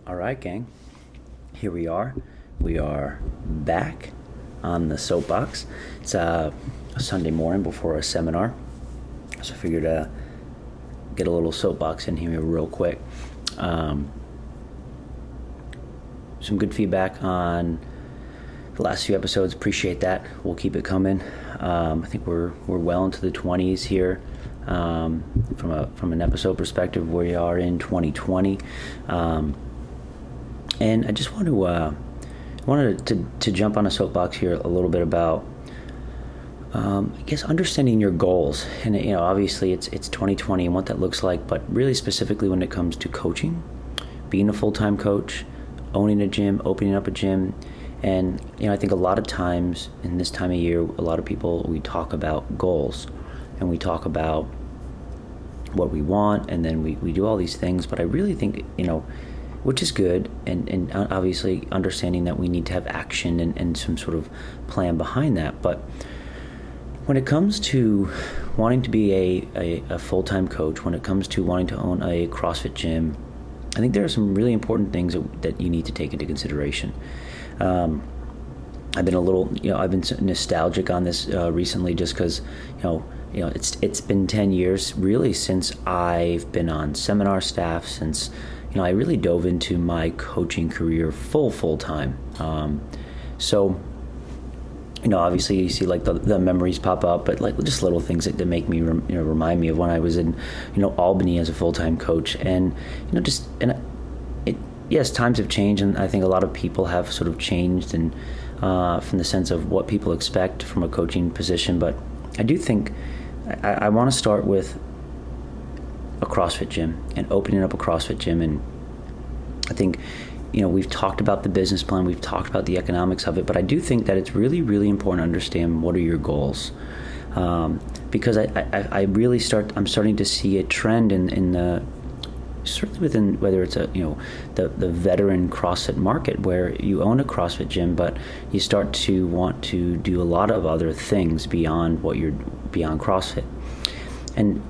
All right, gang. Here we are. We are back on the soapbox. It's a Sunday morning before a seminar, so I figured get a little soapbox in here real quick. Some good feedback on the last few episodes. Appreciate that. We'll keep it coming. I think we're well into the 20s here. From an episode perspective, we are in 2020. And I just wanted to jump on a soapbox here a little bit about, I guess, understanding your goals. And obviously it's 2020 and what that looks like, but really specifically when it comes to coaching, being a full-time coach, owning a gym, opening up a gym. And I think a lot of times in this time of year, a lot of people, we talk about goals and we talk about what we want, and then we do all these things. But I really think, which is good, and obviously understanding that we need to have action and some sort of plan behind that. But when it comes to wanting to be a full-time coach, when it comes to wanting to own a CrossFit gym, I think there are some really important things that you need to take into consideration. I've been a little, I've been nostalgic on this recently, just because, it's been 10 years really since I've been on seminar staff, since I really dove into my coaching career full time. So obviously you see like the memories pop up, but like just little things that make me remind me of when I was in Albany as a full-time coach. And yes, times have changed, and I think a lot of people have sort of changed, and from the sense of what people expect from a coaching position. But I do think I want to start with a CrossFit gym and opening up a CrossFit gym. And I think we've talked about the business plan, we've talked about the economics of it, but I do think that it's really, really important to understand what are your goals, because I'm starting to see a trend in the, certainly within, whether it's the veteran CrossFit market, where you own a CrossFit gym, but you start to want to do a lot of other things beyond CrossFit. And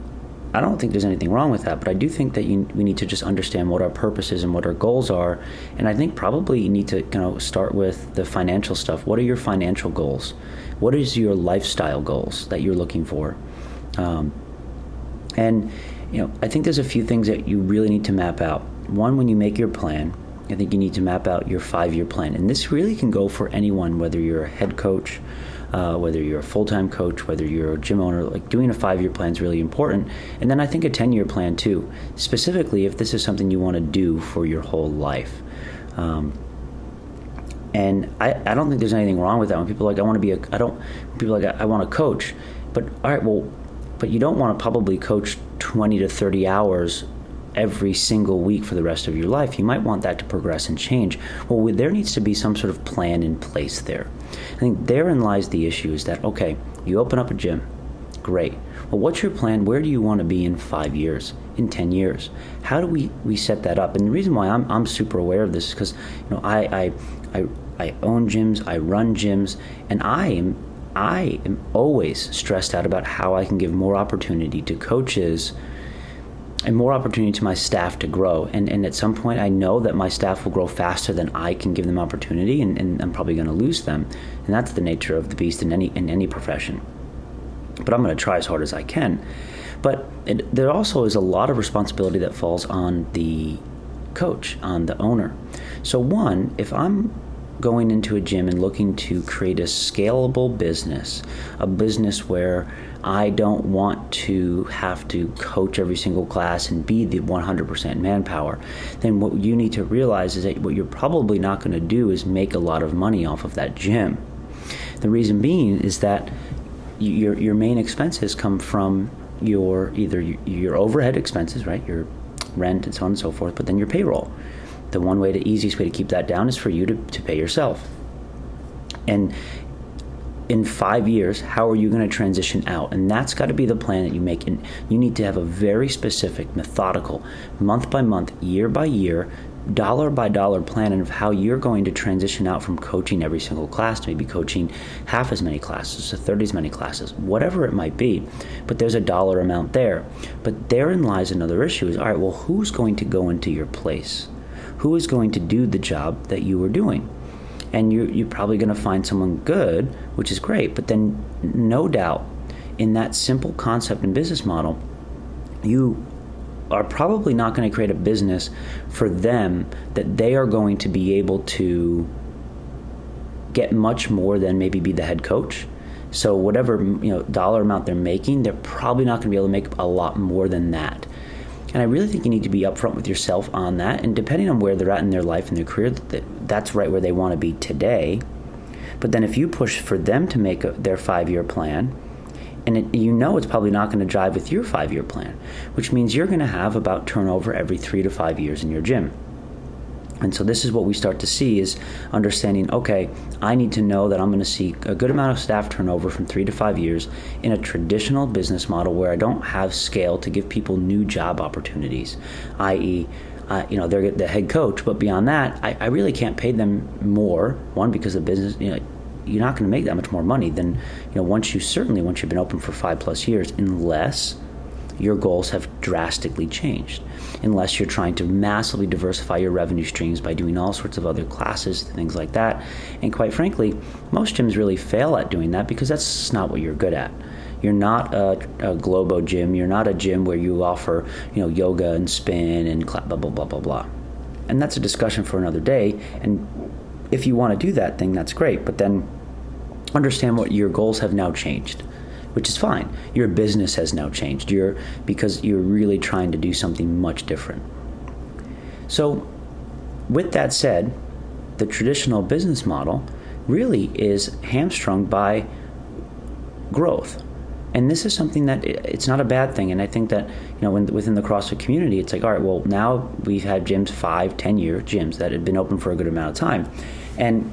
I don't think there's anything wrong with that, but I do think that we need to just understand what our purpose is and what our goals are. And I think probably you need to start with the financial stuff. What are your financial goals? What is your lifestyle goals that you're looking for? And I think there's a few things that you really need to map out. One, when you make your plan, I think you need to map out your 5-year plan. And this really can go for anyone, whether you're a head coach, whether you're a full-time coach, whether you're a gym owner. Like, doing a 5-year plan is really important. And then I think a 10-year plan too, specifically if this is something you want to do for your whole life. And I don't think there's anything wrong with that. When people are like, I want to coach. But all right, well, but you don't want to probably coach 20 to 30 hours every single week for the rest of your life. You might want that to progress and change. Well, there needs to be some sort of plan in place there. I think therein lies the issue, is that, okay, you open up a gym, great. Well, what's your plan? Where do you want to be in 5 years, in 10 years? How do we set that up? And the reason why I'm super aware of this is because I own gyms, I run gyms, and I am always stressed out about how I can give more opportunity to coaches and more opportunity to my staff to grow. And at some point, I know that my staff will grow faster than I can give them opportunity, and I'm probably going to lose them. And that's the nature of the beast in any profession. But I'm going to try as hard as I can. But there also is a lot of responsibility that falls on the coach, on the owner. So one, if I'm going into a gym and looking to create a scalable business, a business where I don't want to have to coach every single class and be the 100% manpower, then what you need to realize is that what you're probably not going to do is make a lot of money off of that gym. The reason being is that your main expenses come from your overhead expenses, right? Your rent and so on and so forth, but then your payroll. The easiest way to keep that down is for you to pay yourself. And in 5 years, how are you going to transition out? And that's got to be the plan that you make. And you need to have a very specific, methodical, month by month, year by year, dollar by dollar plan of how you're going to transition out from coaching every single class to maybe coaching half as many classes, to 30 as many classes, whatever it might be. But there's a dollar amount there. But therein lies another issue is, all right, well, who's going to go into your place? who is going to do the job that you were doing. And you're probably going to find someone good, which is great. But then no doubt in that simple concept and business model, you are probably not going to create a business for them that they are going to be able to get much more than maybe be the head coach. So whatever dollar amount they're making, they're probably not going to be able to make a lot more than that. And I really think you need to be upfront with yourself on that. And depending on where they're at in their life and their career, that's right where they want to be today. But then if you push for them to make their 5-year plan, and it's probably not going to jive with your 5-year plan, which means you're going to have about turnover every 3 to 5 years in your gym. And so this is what we start to see is understanding, okay, I need to know that I'm going to see a good amount of staff turnover from 3 to 5 years in a traditional business model where I don't have scale to give people new job opportunities, i.e., they're the head coach, but beyond that, I really can't pay them more, one, because the business, you're not going to make that much more money than, once you've been open for 5+ years, unless your goals have drastically changed, unless you're trying to massively diversify your revenue streams by doing all sorts of other classes, things like that. And quite frankly, most gyms really fail at doing that because that's not what you're good at. You're not a Globo gym. You're not a gym where you offer, yoga and spin and blah, blah, blah, blah, blah. And that's a discussion for another day. And if you want to do that thing, that's great. But then understand what your goals have now changed, which is fine. Your business has now changed because you're really trying to do something much different. So with that said, the traditional business model really is hamstrung by growth. And this is something that it's not a bad thing. And I think that, within the CrossFit community, it's like, all right, well, now we've had gyms, 5-10-year gyms that had been open for a good amount of time. And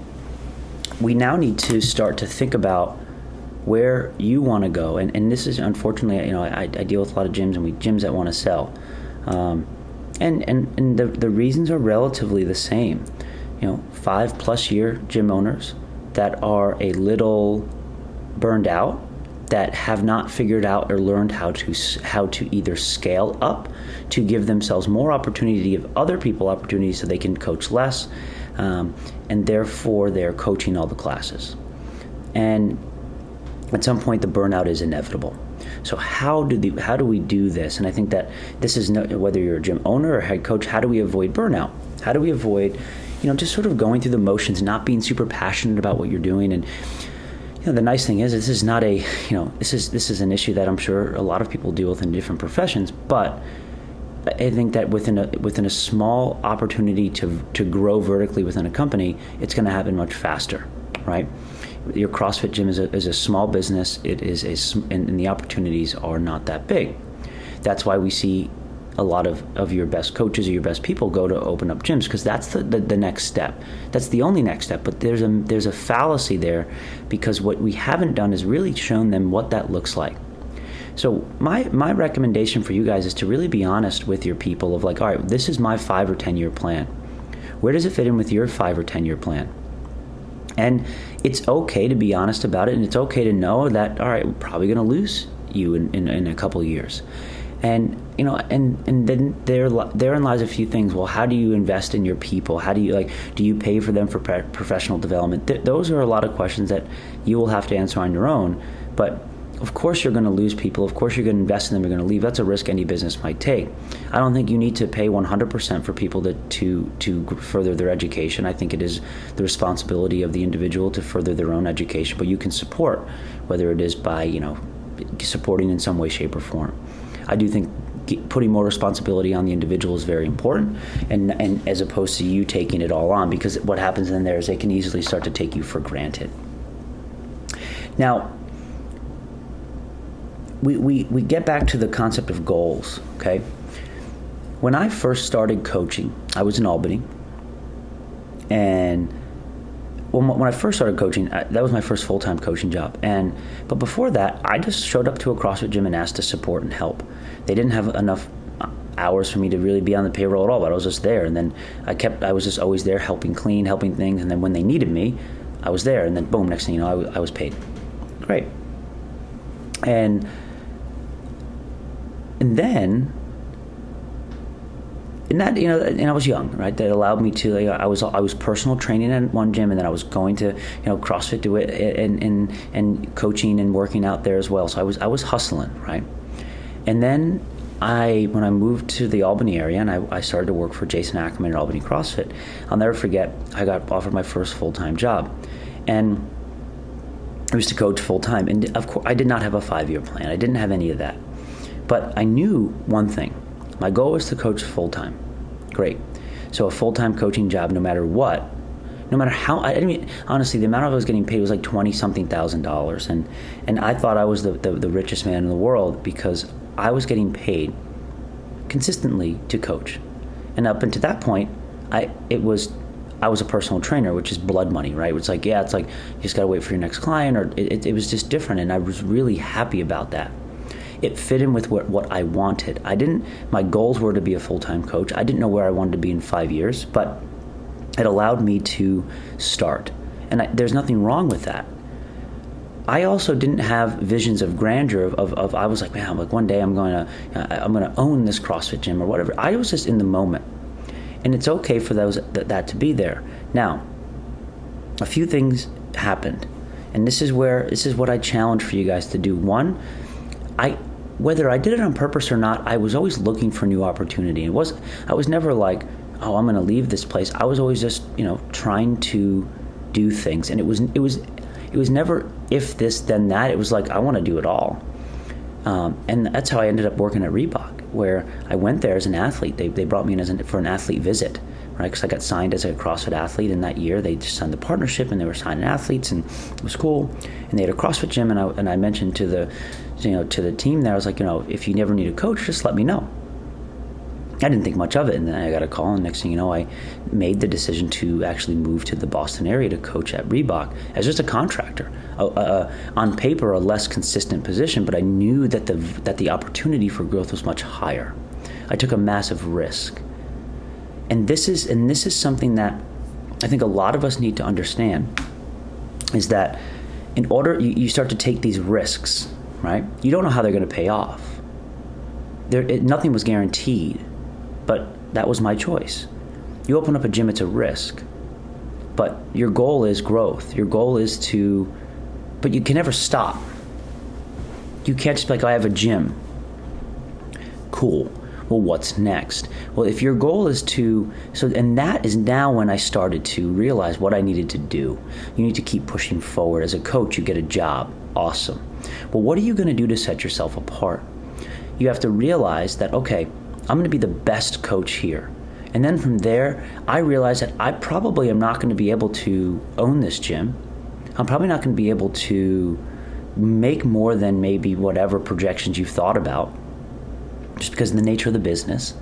we now need to start to think about where you want to go. And this is, unfortunately, I deal with a lot of gyms and gyms that want to sell. And the reasons are relatively the same. 5+ year gym owners that are a little burned out, that have not figured out or learned how to either scale up to give themselves more opportunity to give other people opportunities so they can coach less, and therefore they're coaching all the classes. And at some point the burnout is inevitable. So how do we do this? And I think that this is whether you're a gym owner or head coach, how do we avoid burnout? How do we avoid just sort of going through the motions, not being super passionate about what you're doing? And the nice thing is this is not this is an issue that I'm sure a lot of people deal with in different professions, but I think that within a small opportunity to grow vertically within a company, it's going to happen much faster, right? Your CrossFit gym is a small business. It is and the opportunities are not that big. That's why we see a lot of your best coaches or your best people go to open up gyms, because that's the next step. That's the only next step. But there's a fallacy there, because what we haven't done is really shown them what that looks like. So my recommendation for you guys is to really be honest with your people of like, all right, this is my 5 or 10 year plan. Where does it fit in with your 5 or 10 year plan? And it's okay to be honest about it, and it's okay to know that, all right, we're probably going to lose you in a couple of years. And and then therein lies a few things. Well, how do you invest in your people? How do you pay for them for professional development? Those are a lot of questions that you will have to answer on your own. But of course you're going to lose people. Of course you're going to invest in them. You're going to leave. That's a risk any business might take. I don't think you need to pay 100% for people to further their education. I think it is the responsibility of the individual to further their own education. But you can support, whether it is by supporting in some way, shape, or form. I do think putting more responsibility on the individual is very important, and as opposed to you taking it all on, because what happens in there is they can easily start to take you for granted. Now, we get back to the concept of goals, okay? When I first started coaching, I was in Albany, and when I first started coaching, that was my first full-time coaching job. But before that, I just showed up to a CrossFit gym and asked to support and help. They didn't have enough hours for me to really be on the payroll at all, but I was just there. And then I was just always there helping clean, helping things. And then when they needed me, I was there. And then boom, next thing you know, I was paid. Great. And then and I was young, right? That allowed me to, I was personal training at one gym, and then I was going to, CrossFit, do it, and coaching and working out there as well. So I was hustling, right? And then when I moved to the Albany area, and I started to work for Jason Ackerman at Albany CrossFit, I'll never forget, I got offered my first full-time job. And I used to coach full-time. And of course, I did not have a 5-year plan. I didn't have any of that. But I knew one thing. My goal was to coach full-time. Great. So a full-time coaching job, no matter what, no matter how, honestly, the amount I was getting paid was like $20-something thousand. And I thought I was the richest man in the world because I was getting paid consistently to coach. And up until that point, I was a personal trainer, which is blood money, right? It's like, you just got to wait for your next client, or it was just different. And I was really happy about that. It fit in with what I wanted. My goals were to be a full-time coach. I didn't know where I wanted to be in 5 years, but it allowed me to start. And there's nothing wrong with that. I also didn't have visions of grandeur of I was like, man, one day I'm going to own this CrossFit gym or whatever. I was just in the moment. And it's okay for that to be there. Now, a few things happened. And this is what I challenge for you guys to do. One, whether I did it on purpose or not, I was always looking for new opportunity. I was never like, oh, I'm going to leave this place. I was always just, trying to do things. And it was never if this, then that. It was like, I want to do it all. And that's how I ended up working at Reebok, where I went there as an athlete. They brought me in for an athlete visit, right? Because I got signed as a CrossFit athlete, and that year they just signed the partnership, and they were signing athletes, and it was cool. And they had a CrossFit gym, and I mentioned to the team there, I was like, if you never need a coach, just let me know. I didn't think much of it, and then I got a call, and next thing you know, I made the decision to actually move to the Boston area to coach at Reebok as just a contractor. On paper, a less consistent position, but I knew that the opportunity for growth was much higher. I took a massive risk, and this is something that I think a lot of us need to understand, is that in order you start to take these risks, right? You don't know how they're going to pay off. Nothing was guaranteed. But that was my choice. You open up a gym, it's a risk. But your goal is growth. Your goal is but you can never stop. You can't just be like, I have a gym. Cool. Well, what's next? Well, if your goal is and that is now when I started to realize what I needed to do. You need to keep pushing forward. As a coach, you get a job. Awesome. Well, what are you going to do to set yourself apart? You have to realize that, okay, I'm going to be the best coach here. And then from there, I realized that I probably am not going to be able to own this gym. I'm probably not going to be able to make more than maybe whatever projections you've thought about, just because of the nature of the business.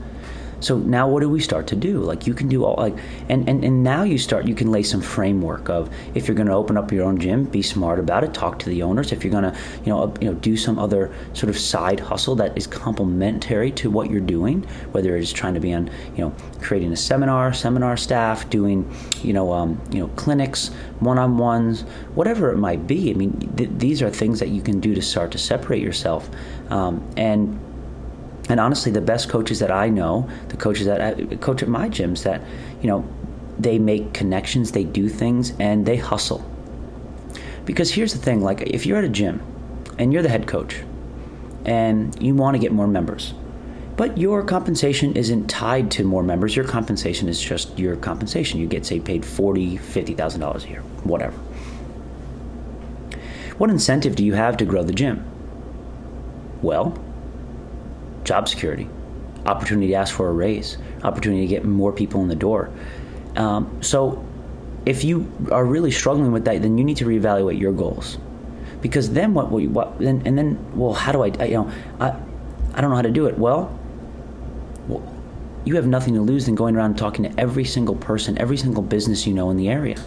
So now what do we start to do? Like, you can do all, like, and now you can lay some framework of, if you're going to open up your own gym, be smart about it, talk to the owners. If you're going to, do some other sort of side hustle that is complementary to what you're doing, whether it's trying to be on, creating a seminar staff, doing, clinics, one-on-ones, whatever it might be. I mean, these are things that you can do to start to separate yourself. And honestly, the best coaches that I know, the coaches that coach at my gyms, that, they make connections, they do things, and they hustle. Because here's the thing, like, if you're at a gym and you're the head coach and you want to get more members, but your compensation isn't tied to more members, your compensation is just your compensation. You get, say, paid $40,000, $50,000 a year, whatever. What incentive do you have to grow the gym? Well, job security, opportunity to ask for a raise, opportunity to get more people in the door. So if you are really struggling with that, then you need to reevaluate your goals. Because then how do I don't know how to do it. Well, you have nothing to lose than going around and talking to every single person, every single business in the area.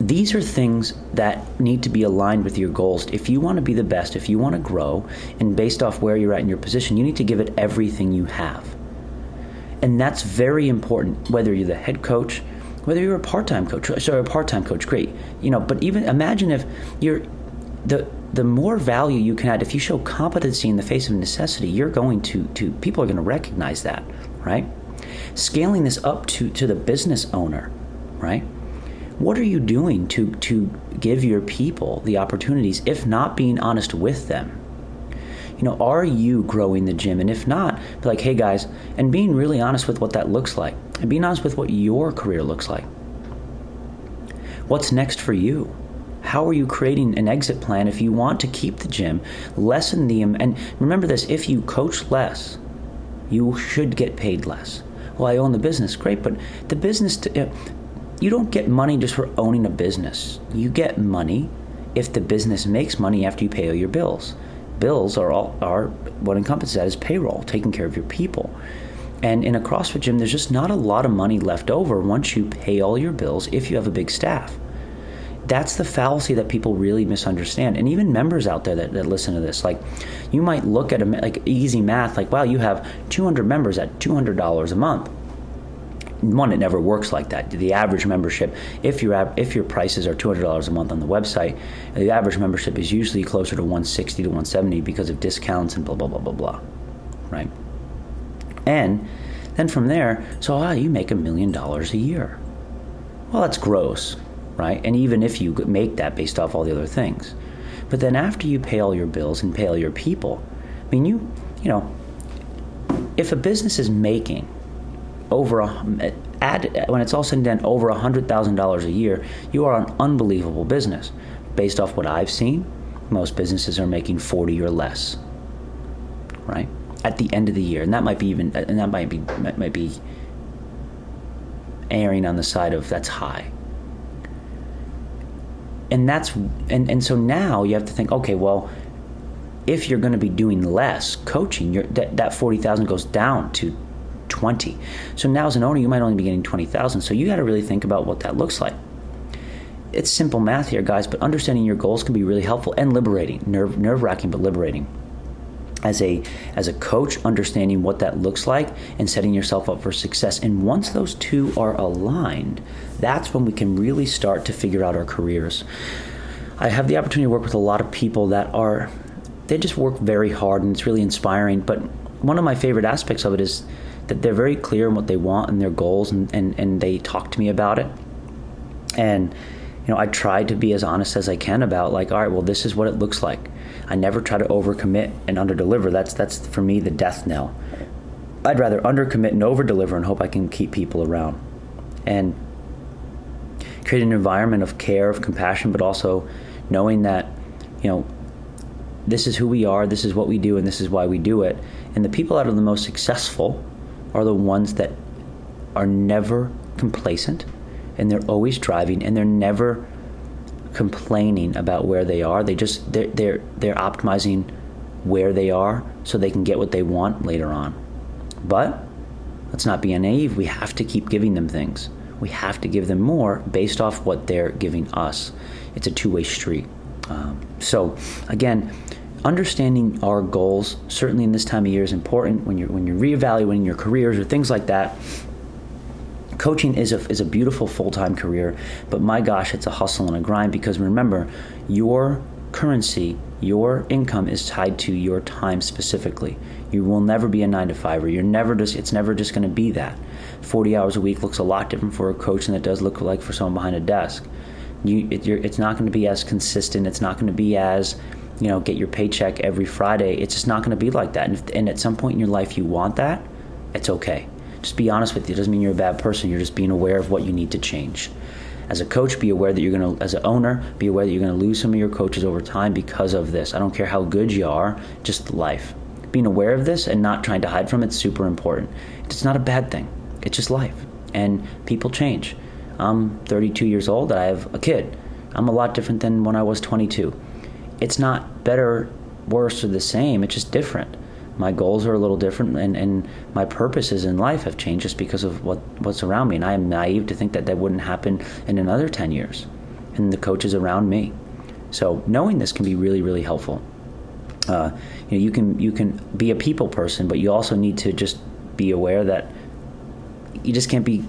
These are things that need to be aligned with your goals. If you want to be the best, if you want to grow, and based off where you're at in your position, you need to give it everything you have. And that's very important, whether you're the head coach, whether you're a part-time coach. Great. But even imagine if the more value you can add, if you show competency in the face of necessity, you're going to people are going to recognize that, right? Scaling this up to the business owner, right? What are you doing to give your people the opportunities, if not being honest with them? Are you growing the gym? And if not, be like, hey guys, and being really honest with what that looks like, and being honest with what your career looks like. What's next for you? How are you creating an exit plan if you want to keep the gym, lessen and remember this, if you coach less, you should get paid less. Well, I own the business, great, but the business, you don't get money just for owning a business. You get money if the business makes money after you pay all your bills. Bills are what encompasses that is payroll, taking care of your people. And in a CrossFit gym, there's just not a lot of money left over once you pay all your bills if you have a big staff. That's the fallacy that people really misunderstand. And even members out there that listen to this, like, you might look at easy math, like, wow, you have 200 members at $200 a month. One, it never works like that. The average membership, if your prices are $200 a month on the website, the average membership is usually closer to $160 to $170 because of discounts and blah, blah, blah, blah, blah, right? And then from there, so you make $1 million a year. Well, that's gross, right? And even if you make that based off all the other things. But then after you pay all your bills and pay all your people, I mean, if a business is making when it's all said and done, over $100,000 a year, you are an unbelievable business. Based off what I've seen, most businesses are making 40 or less, right? At the end of the year, and that might be erring on the side of that's high. And so now you have to think, okay, well, if you're going to be doing less coaching, that 40,000 goes down to 20. So now as an owner, you might only be getting 20,000. So you got to really think about what that looks like. It's simple math here, guys, but understanding your goals can be really helpful and liberating, nerve-wracking, but liberating. As a coach, understanding what that looks like and setting yourself up for success. And once those two are aligned, that's when we can really start to figure out our careers. I have the opportunity to work with a lot of people they just work very hard, and it's really inspiring. But one of my favorite aspects of it is that they're very clear on what they want and their goals, and they talk to me about it. And I try to be as honest as I can about, like, all right, well, this is what it looks like. I never try to overcommit and underdeliver. That's for me the death knell. I'd rather undercommit and overdeliver and hope I can keep people around and create an environment of care, of compassion, but also knowing that this is who we are, this is what we do, and this is why we do it. And the people that are the most successful are the ones that are never complacent, and they're always driving, and they're never complaining about where they are. They're optimizing where they are so they can get what they want later on. But let's not be naive. We have to keep giving them things. We have to give them more based off what they're giving us. It's a two-way street. So again, understanding our goals, certainly in this time of year, is important when you're reevaluating your careers or things like that. Coaching is a beautiful full-time career, but my gosh, it's a hustle and a grind, because remember, your currency, your income is tied to your time specifically. You will never be a 9-to-5er. It's never just going to be that. 40 hours a week looks a lot different for a coach than it does look like for someone behind a desk. It's not going to be as consistent. It's not going to be as, get your paycheck every Friday. It's just not going to be like that. And at some point in your life you want that, it's okay. Just be honest with you. It doesn't mean you're a bad person. You're just being aware of what you need to change. As a coach, be aware that as an owner, be aware that you're going to lose some of your coaches over time because of this. I don't care how good you are, just life. Being aware of this and not trying to hide from it is super important. It's not a bad thing. It's just life. And people change. I'm 32 years old. I have a kid. I'm a lot different than when I was 22. It's not better, worse, or the same. It's just different. My goals are a little different, and my purposes in life have changed just because of what's around me. And I am naive to think that wouldn't happen in another 10 years, and the coaches around me. So knowing this can be really, really helpful. You can be a people person, but you also need to just be aware that you just can't be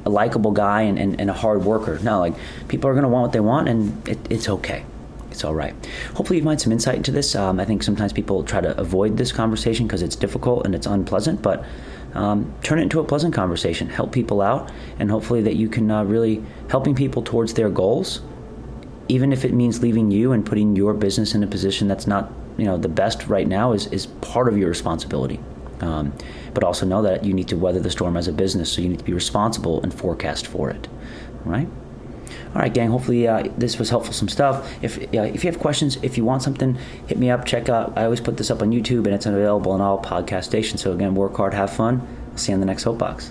a likable guy and a hard worker. No, like, people are going to want what they want, and it's okay. It's all right. Hopefully you find some insight into this. I think sometimes people try to avoid this conversation because it's difficult and it's unpleasant, but turn it into a pleasant conversation. Help people out, and hopefully that you can really helping people towards their goals, even if it means leaving you and putting your business in a position that's not the best right now is part of your responsibility. But also know that you need to weather the storm as a business, so you need to be responsible and forecast for it. All right? All right, gang. Hopefully this was helpful. Some stuff. If you have questions, if you want something, hit me up. Check out. I always put this up on YouTube, and it's available on all podcast stations. So again, work hard, have fun. I'll see you on the next Soapbox.